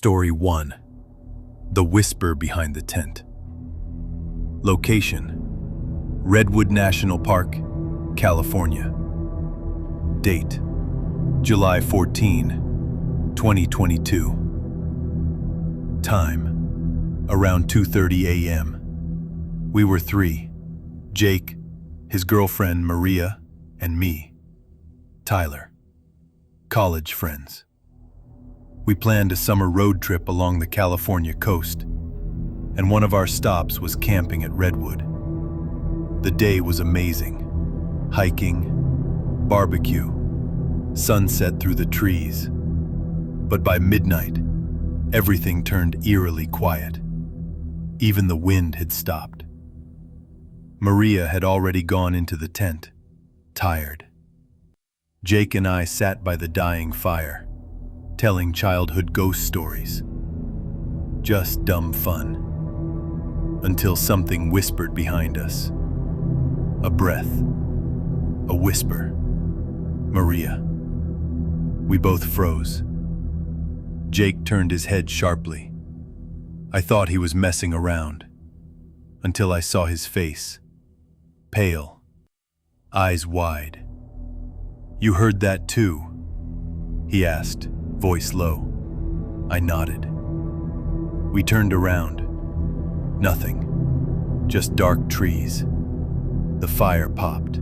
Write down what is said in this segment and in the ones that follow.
Story 1. The Whisper Behind the Tent. Location: Redwood National Park, California. Date: July 14, 2022. Time: around 2:30 a.m. We were three: Jake, his girlfriend Maria, and me, Tyler. College friends. We planned a summer road trip along the California coast, and one of our stops was camping at Redwood. The day was amazing. Hiking, barbecue, sunset through the trees. But by midnight, everything turned eerily quiet. Even the wind had stopped. Maria had already gone into the tent, tired. Jake and I sat by the dying fire, telling childhood ghost stories. Just dumb fun. Until something whispered behind us. A breath. A whisper. Maria. We both froze. Jake turned his head sharply. I thought he was messing around, until I saw his face. Pale. Eyes wide. "You heard that too?" he asked, voice low. I nodded. We turned around. Nothing. Just dark trees. The fire popped.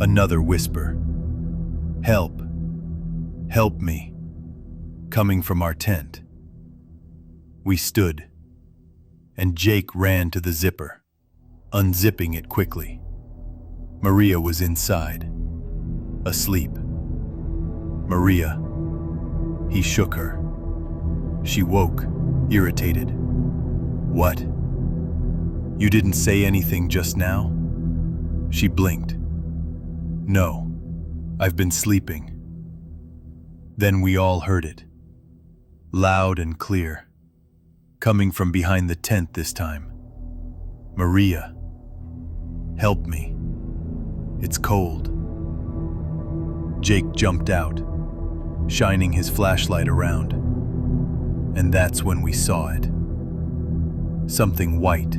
Another whisper. "Help. Help me." Coming from our tent. We stood, and Jake ran to the zipper, unzipping it quickly. Maria was inside, asleep. "Maria." He shook her. She woke, irritated. "What? You didn't say anything just now?" She blinked. "No, I've been sleeping." Then we all heard it. Loud and clear. Coming from behind the tent this time. "Maria, help me. It's cold." Jake jumped out, shining his flashlight around. And that's when we saw it. Something white.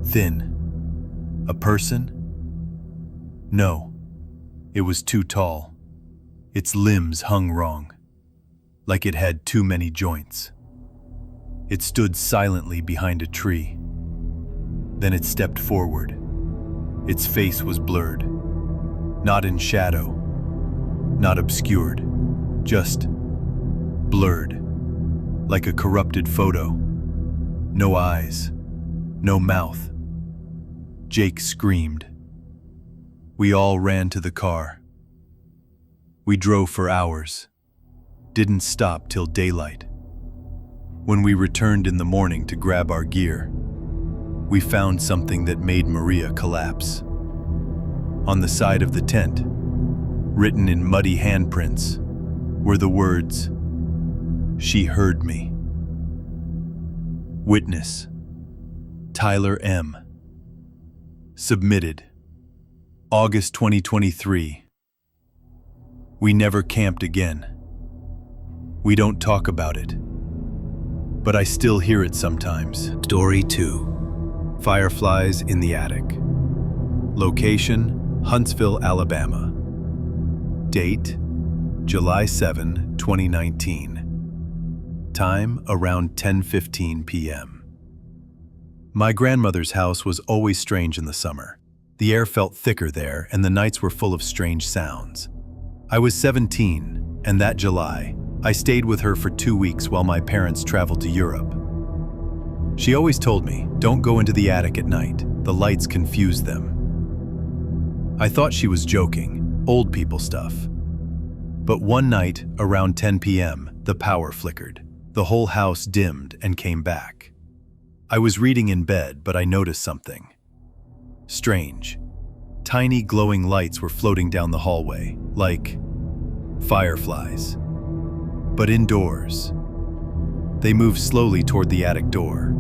Thin. A person? No, it was too tall. Its limbs hung wrong, like it had too many joints. It stood silently behind a tree. Then it stepped forward. Its face was blurred. Not in shadow. Not obscured. Just blurred. Like a corrupted photo. No eyes. No mouth. Jake screamed. We all ran to the car. We drove for hours. Didn't stop till daylight. When we returned in the morning to grab our gear, we found something that made Maria collapse. On the side of the tent, written in muddy handprints, were the words, "She heard me." Witness: Tyler M. Submitted: August 2023. We never camped again. We don't talk about it, but I still hear it sometimes. Story 2. Fireflies in the Attic. Location: Huntsville, Alabama. Date: July 7, 2019. Time: around 10:15 p.m. My grandmother's house was always strange in the summer. The air felt thicker there, and the nights were full of strange sounds. I was 17, and that July, I stayed with her for 2 weeks while my parents traveled to Europe. She always told me, "Don't go into the attic at night. The lights confuse them." I thought she was joking, old people stuff. But one night, around 10 p.m., the power flickered. The whole house dimmed and came back. I was reading in bed, but I noticed something strange. Tiny glowing lights were floating down the hallway, like fireflies. But indoors. They moved slowly toward the attic door.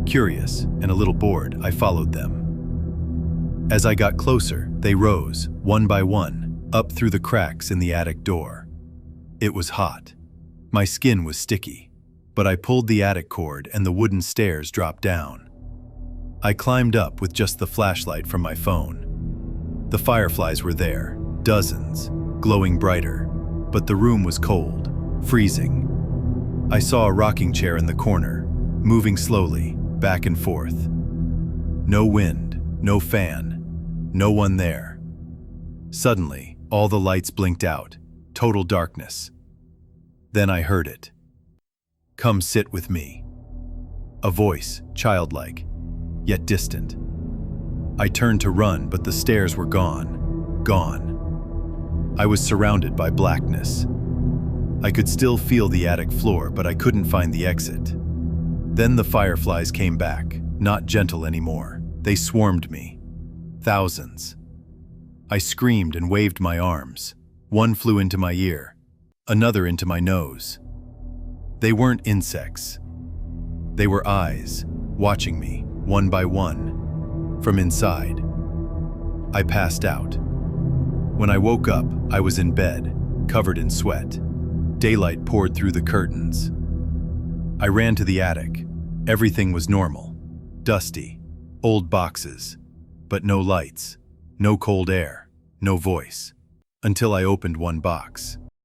Curious and a little bored, I followed them. As I got closer, they rose, one by one, up through the cracks in the attic door. It was hot. My skin was sticky, but I pulled the attic cord and the wooden stairs dropped down. I climbed up with just the flashlight from my phone. The fireflies were there, dozens, glowing brighter, but the room was cold, freezing. I saw a rocking chair in the corner, moving slowly, back and forth. No wind, no fan, no one there. Suddenly, all the lights blinked out, total darkness. Then I heard it. "Come sit with me." A voice, childlike, yet distant. I turned to run, but the stairs were gone. Gone. I was surrounded by blackness. I could still feel the attic floor, but I couldn't find the exit. Then the fireflies came back, not gentle anymore. They swarmed me. Thousands. I screamed and waved my arms. One flew into my ear, another into my nose. They weren't insects. They were eyes, watching me, one by one, from inside. I passed out. When I woke up, I was in bed, covered in sweat. Daylight poured through the curtains. I ran to the attic. Everything was normal. Dusty. Old boxes. But no lights. No cold air. No voice. Until I opened one box.